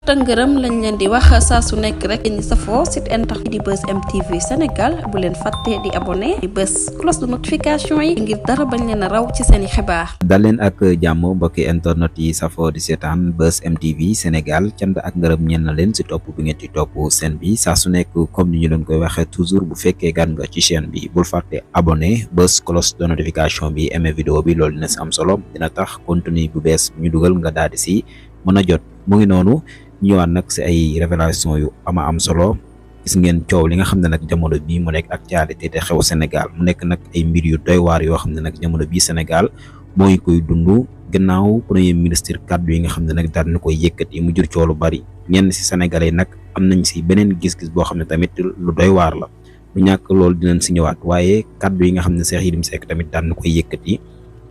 ngërëm lañ leen di wax saa su nekk rek ñi safoo site internet di Buzz M TV Sénégal bu leen fàtte di abonné di bës cloche de notification yi ngir dara bañ leen a raw ci seen i xibaar. dal leen ak jàmm mbokki internet yi safoo di seetaan Buzz M TV Sénégal cant ak ngërëm ñeen na leen si topp bi ngeen ci topp seen bi saa su nekk comme ni ñu leen koy waxee toujours bu fekkee gan nga ci chaîne bi bul fàtte abonné bës cloche de notification bi aimé vidéo bi loolu dina si am solo dina tax contenu bu bees ñu dugal nga daal di si mën a jot mu ngi noonu. ñëwaat nag si ay révélation yu ama am solo gis ngeen coow li nga xam ne nag jamono bii mu nekk actualité te xew Sénégal mu nekk nag ay mbir yu doy waar yoo xam ne nag jamono bii Sénégal moo ngi koy dund gannaaw premier ministre kaddu yi nga xam ne nag daal na koy yëkkati mu jur coow lu bari ñenn si sénégalais nag am nañ si beneen gis-gis boo xam ne tamit lu doy waar la lu ñàkk loolu dinañ si ñëwaat waaye kaddu yi nga xam ne Cheikh Yérim Seck tamit daal na koy yëkkati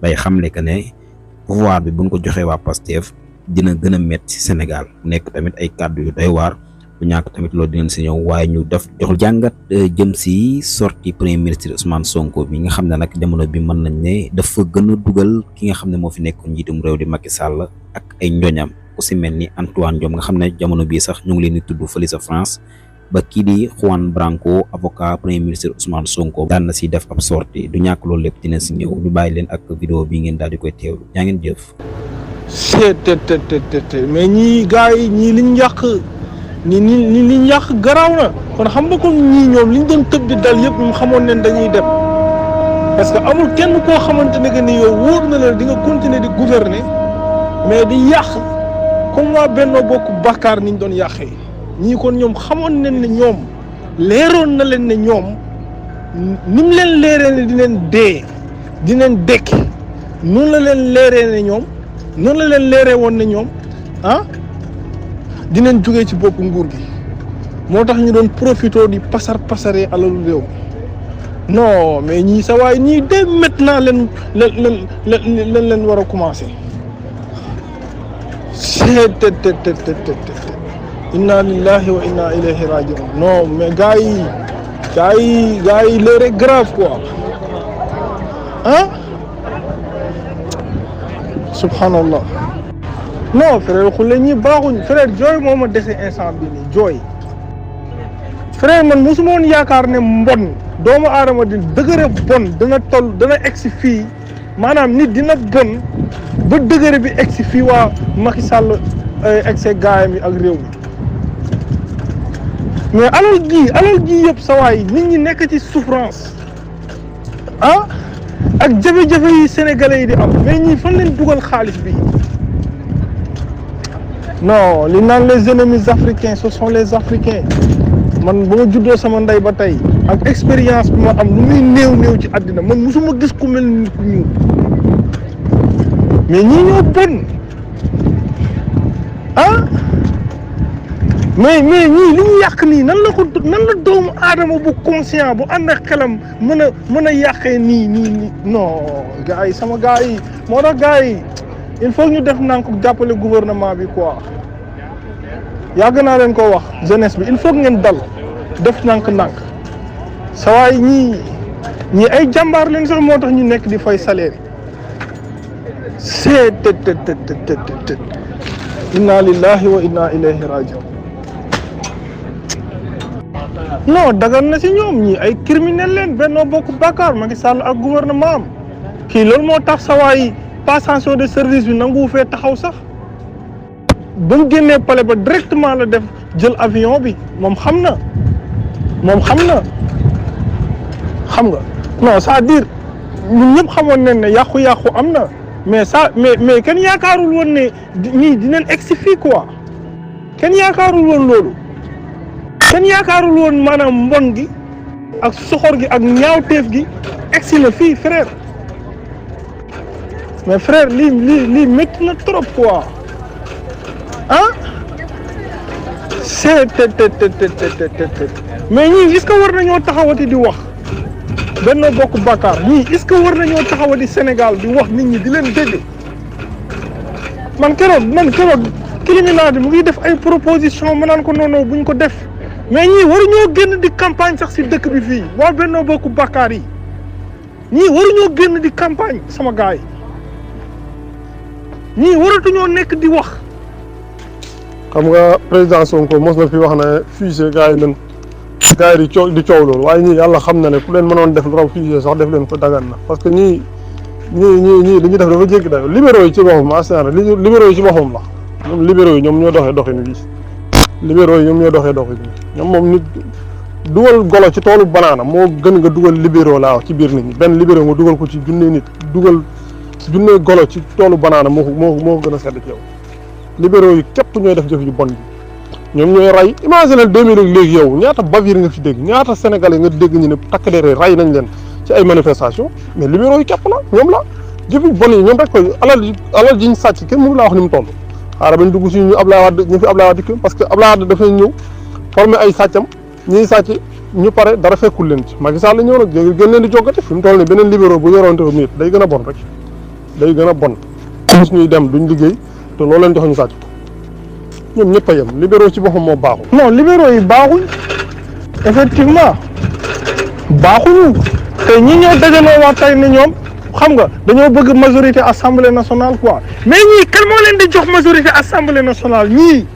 bay xamle que ne pouvoir bi buñ ko joxee waa Pastef dina gën a métti ci Sénégal nekk tamit ay kàddu yu doy waar bu ñàkk tamit loolu dinañ si ñëw waaye ñu def jox jàngat jëm si sortie premier ministre Ousmane Sonko bi nga xam ne nag jamono bi mën nañ ne dafa gën a dugal ki nga xam ne moo fi nekk njiitum réew di Macky Sall ak ay njoñam ku si mel ni Antoine Diome nga xam ne jamono bii sax ñu ngi leen di tudd fële sa France ba kii di Juan Branco avocat premier ministre Ousmane Sonko daan na si def ab sortie du ñàkk loolu lépp dina si ñëw ñu bàyyi leen ak vidéo bi ngeen daal di koy teewlu yaa ngeen jëf. mais ñii gars yi ñii liñ yàq ni liñ yàq garaaw na kon xam nga comme ñii ñoom liñ doon tëb di dal yëpp ñu xamoon ne dañuy dem parce que amul kenn koo xamante ne que ni yow wóor na la di nga continuer di gouverner mais di yàq comme waa Benno Bokk Yaakaar niñ doon yàqee ñii kon ñoom xamoon nañ ne ñoom leeroon na leen ne ñoom ni mu leen leeree ne dinañ dee dinañ dekki noonu la leen leeree ne ñoom. noonu la leen leeree woon ne ñoom dinañ jógee ci bopp nguur gi moo tax ñu doon profité di pasaree alalu réew non mais ñii sa waay ñii dès maintenant leen leen war a commencé inna lillahi wa inna ilayhi rajiun non mais gars yi l'heure est grave quoi subhanallah non frère xulle ñi baaxuñ frère jooy moo ma dese instant bi nii jooy frère man mosuma woon yaakaar ne mbon doomu aadama di dëgëre bon dana egsi fii maanaam nit dina bon ba dëgëre bi egsi fii waa Macky Sall egsi gaayam yi ak réew mi mais alal gi yëpp sa waay nit ñi nekk ci souffrance ak jafe-jafe yi sénégalais yi di am mais ñii fan leen dugal xaalis bi non li naan les ennemis africains ce sont les africains man ba ma juddoo sama ndey ba tey ak expérience bi ma am lu muy néew ci àddina man musuma gis ku mel ni ku ñuul mais ñii ñoo bon mais ñii li ñu yàq nii nan la doomu aadama bu conscient bu ànd ak xelam mën a yàqee nii non gars yi sama gars yi moo tax gars yi il faut ñu def nank jàppale gouvernement bi quoi yàgg naa leen ko wax jeunesse bi il faut ngeen dal def nank sa waay ñii ay jàmbaar leen sax moo tax ñu nekk di fay salaire c'est inna lillahi wa inna ilayhi rajiun non dagan na si ñoom ñi ay criminel leen Benno Bokk Yaakaar Macky Sall ak gouvernement am kii loolu moo tax sa waay passation de service bi nangu fee taxaw sax ba mu génnee palais ba directement la def jël avion bi moom xam nga non c'est-à-dire ñun ñëpp xamoon nañ ne yàqu-yàqu am na mais kenn yaakaarul woon ne ñii dinañ egsi fii quoi kenn yaakaarul woon loolu. kenn yaakaarul woon maanaam mbon gi ak soxor gi ak ñaawteef gi egsi na fii frère mais frère lii métti na trop quoi c'est mais ñii est-ce que war nañoo taxawati di wax Benno Bokk Yaakaar ñii est-ce que war nañoo taxawati Sénégal di wax nit ñi di leen dégg man keroog criminel mu ngi def ay proposition ma naan ko non buñ ko def mais ñii waruñoo génn di campagne sax si dëkk bi fii waa Benno Bokk Yaakaar yi ñii waruñoo génn di campagne sama gars yi ñii waratuñoo nekk di wax xam nga président Sonko mos na fi wax ne fusée gars yi di coow loolu waaye ñii yàlla xam na ne ku leen mënoon def lu raw fusée sax def leen ko dagan na parce que ñii li ñuy def dafa jéggi dayo libéraux yi ci boppam asana libéraux yi ci boppam la ñoom libéraux yi ñoom ñoo doxee doxin wi libéraux yi ñoom ñoo doxee doxin wi ñoom moom nit dugal golo ci toolu banaana moo gën nga dugal libéraux laa wax ci biir nit ñi benn libéraux nga dugal ko ci junne nit dugal junne golo ci toolu banaana moo gën a sedd ci yow libéraux yi képp ñooy def jëf yu bon bi ñoom ñooy rey imagine 2000 ak léegi yow ñaata bavure nga fi dégg ñaata sénégalais nga dégg ñu ne takk der rey nañ leen ci ay manifestation mais libéraux yi képp la ñoom la jëf yu bon yi ñoom rek koy alal ji ñu sàcc kenn mënu laa wax ni mu toll xaaral bañ dugg si ñu Ablaye Wade ñu fi Ablaye Wade parce que Ablaye Wade dafay ñëw formé ay sàccam ñiy sàcc ñu pare dara fekkul leen ci Macky Sall la ñëw nag gën leen di joggati fi mu toll nii beneen libéraux bu yoroon réew mi day gën a bon rek day gën a bon gis ñuy dem duñ liggéey te loolu leen jox ñu sàcc ko ñoom ñëpp a yem libéraux ci boppam moo baaxul. non libéraux yi baaxuñ effectivement baaxuñu te ñi ñoo dajaloo waa tey ne ñoom xam nga dañoo bëgg majorité assemblée nationale quoi mais ñii kan moo leen di jox majorité assemblée nationale ñii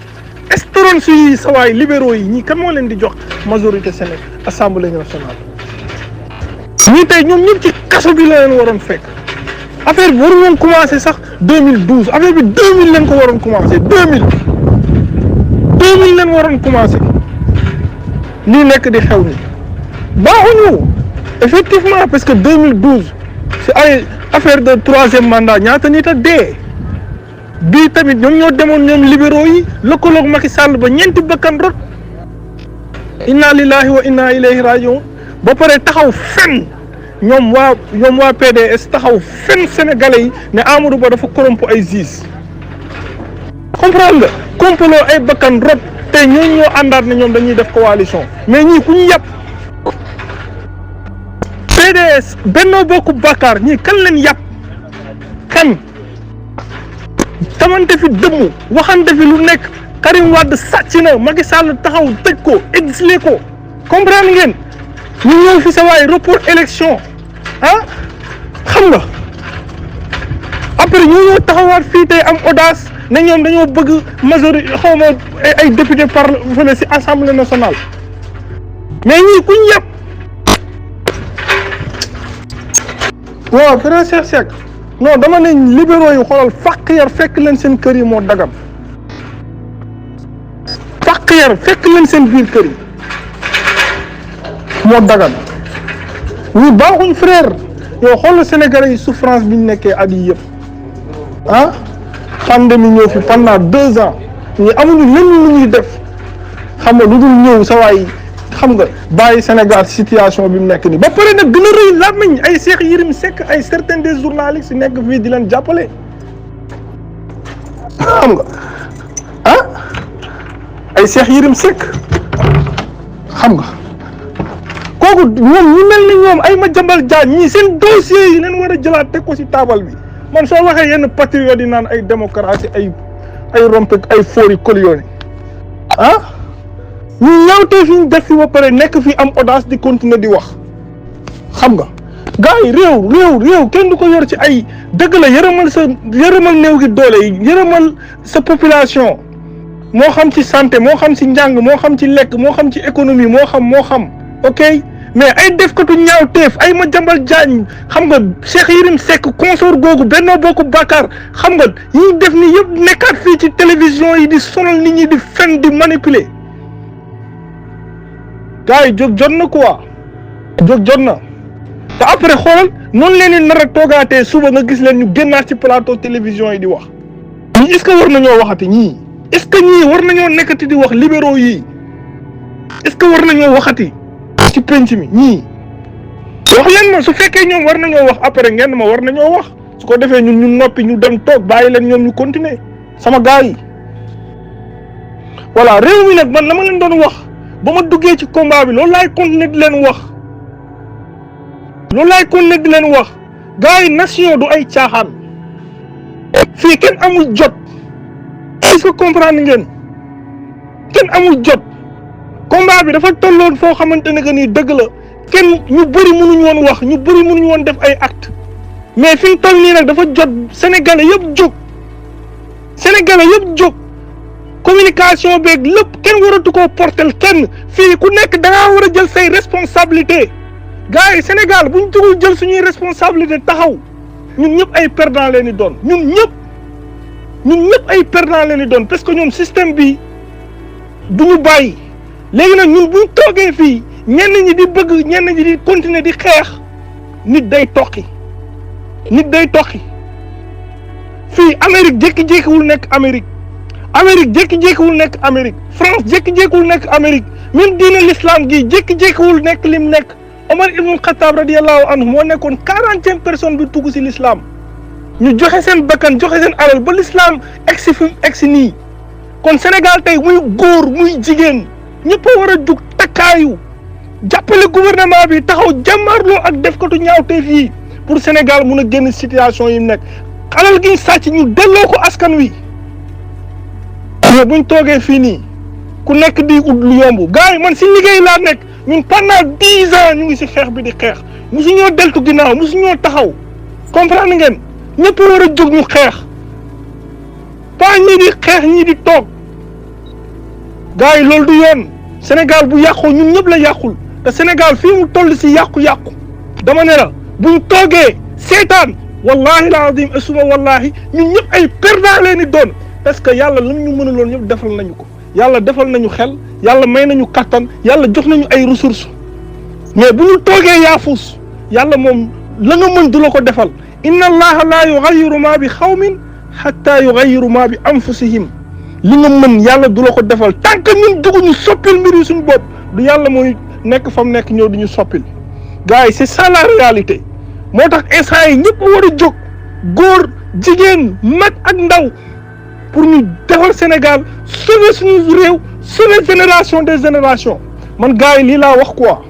esteron si sawaay libéraux yi ñii kan moo leen di jox majorité Sénégal assemblée nationale ñii tey ñoom ñëpp ci kaso bi la leen waroon fekk affaire bi waru woon commencé sax 2012 affaire bi 2000 leen ko waroon commencé 2000 leen waroon commencé lii nekk di xew ni baaxuñu effectivement parce que 2012 c'est ay affaire de troisième mandat ñaata nit a dee bii tamit ñoom ñoo demoon ñoom libéraux yi lëkkaloog Macky Sall ba ñeenti bakkan rot inna lillahi wa inna ilayhi rajiun ba pare taxaw fen ñoom waa PDS taxaw fen sénégalais yi ne Amadou Ba dafa corrompu ay juges comprendre nga complot ay bakkan rot te ñooñu ñoo àndaat ne ñoom dañuy def coalition mais ñii ku ñu yàpp PDS Benno Bokk Yaakaar ñii kan leen yàpp kan tamante fi dëmm waxante fi lu nekk Karim Wade sàcc na Macky Sall taxaw tëj ko exilé ko comprendre ngeen ñu ñëw fi sa waay report élection xam nga après ñu ñëw taxawaat fii tey am audace ne ñoom dañoo bëgg majorité xaw ma ay député par fële si assemblée nationale mais ñii kuñ yàpp waaw frère Cheikh Seck non dama ne libéraux yi xoolal fàq yar fekk leen seen kër yi moo dagam fàq yar fekk leen seen biir kër yi moo dagan ñu baaxuñ frère yow xoolal sénégalais yi souffrance bi ñu nekkee at yi yëpp pandémie ñëw fi pendant 2 ans ñu amuñu lenn lu ñuy def xam nga lu dul ñëw sa waay xam nga bàyyi Sénégal situation bi mu nekk nii ba pare nag gën a rëy làmmiñ ay Cheikh Yérim Seck ay certains des journalistes yi nekk fii di leen jàppale xam nga ay Cheikh Yérim Seck xam nga kooku ñoom ñu mel ni ñoom ay Madiambal Diagne ñii seen dossiers yi leen war a jëlaat teg ko ci taabal bi man soo waxee yenn patriotes yi naan ay démocratie ay rompe ay fori colliones ñu ñaawtee fi ñu def fi ba pare nekk fi am audace di continuer di wax xam nga gars yi réew kenn du ko yor ci ay dëgg la yërëmal néew gi doole yi yërëmal sa population moo xam ci santé moo xam ci njàng moo xam ci lekk moo xam ci économie moo xam ok mais ay defkatu ñaawteef ay Madiambal Diagne xam nga Cheikh Yérim Seck consort googu Benno Bokk Yaakaar xam nga yi def ni yëpp nekkaat fii ci télévision yi di sonal nit ñi di fen di manipuler gars yi jóg jot na quoi jóg jot na te après xoolal noonu leen di nar a toogaatee suba nga gis leen ñu génnaat ci plateau télévision yi di wax ñii est-ce que war nañoo waxati ñii est-ce que ñii war nañoo nekkati di wax libéraux yi est-ce que war nañoo waxati ci penc mi ñii wax leen ma su fekkee ñoom war nañoo wax après ngeen ma war nañoo wax su ko defee ñun ñu noppi ñu dem toog bàyyi leen ñoom ñu continuer sama gars yi voilà réew mi nag man la ma leen doon wax ba ma duggee ci combat bi loolu laay continuer di leen wax gars yi nation du ay caaxaan fii kenn amul jot est-ce que comprendre ngeen kenn amul jot combat bi dafa tolloon foo xamante ne que nii dëgg la kenn ñu bëri mënuñu woon wax ñu bëri mënuñu woon def ay acte mais fi mu toll nii nag dafa jot sénégalais yëpp jóg communication beeg lépp kenn waratu koo portel kenn fii ku nekk da ngaa war a jël say responsabilité gars yi Sénégal bu ñu jugul jël suñuy responsabilité taxaw ñun ñëpp ay perdant leen di doon ñun ñëpp ay perdant leen di doon parce que ñoom système bi du ñu bàyyi léegi nag ñun bu ñu toogee fii ñenn ñi di bëgg ñenn ñi di continuer di xeex nit day toqi fii Amérique jékki-jékkiwul nekk Amérique jékki-jékkiwul nekk Amérique France jékki-jékkiwul nekk Amérique même diine l'islam gi jékki-jékkiwul nekk lim nekk Omar ibn Khattab radiyallahu anhu moo nekkoon 40e personne bi tugg si l'islam ñu joxe seen bakkan joxe seen alal ba l'islam egsi fi egsi nii kon Sénégal tey muy góor muy jigéen ñëpp a war a jug takkaayu jàppale gouvernement bi taxaw jàmmarloo ak defkatu ñaawteef yi pour Sénégal mun a génn situation yi mu nekk alal gi ñu sàcc ñu delloo ko askan wi mais buñ toogee fii nii ku nekk di ut lu yomb gars yi man si liggéey laa nekk ñun pendant 10 ans ñu ngi si xeex bi di xeex musu ñoo deltu ginnaaw musu ñoo taxaw comprendre ngeen ñëpp war a jóg ñu xeex pas ñii di xeex ñii di toog gars yi loolu du yoon Sénégal bu yàqoo ñun ñëpp la yàqul te Sénégal fii mu toll si yàqu-yàqu dama ne la buñ toogee seetaan wallahi alazim suma wallahi ñun ñëpp ay perdant leen di doon parce que yàlla lam ñu mënaloon ñëpp defal nañu ko yàlla defal nañu xel yàlla may nañu kattan yàlla jox nañu ay ressources mais bu ñu toogee yaafus yàlla moom la nga mën du la ko defal inna allaha la yughayyiru ma bi xawmin hatta yughayyiru ma bi anfusihim li nga mën yàlla du la ko defal tant que ñun duguñu soppil mbir yi suñu bopp du yàlla mooy nekk fa mu nekk ñëw di ñu soppil gars yi c'est ça la réalité moo tax instant yi ñëpp war a jóg góor jigéen mag ak ndaw pour ñu defar Sénégal sauver suñu réew sauver génération des générations man gars yi lii laa wax quoi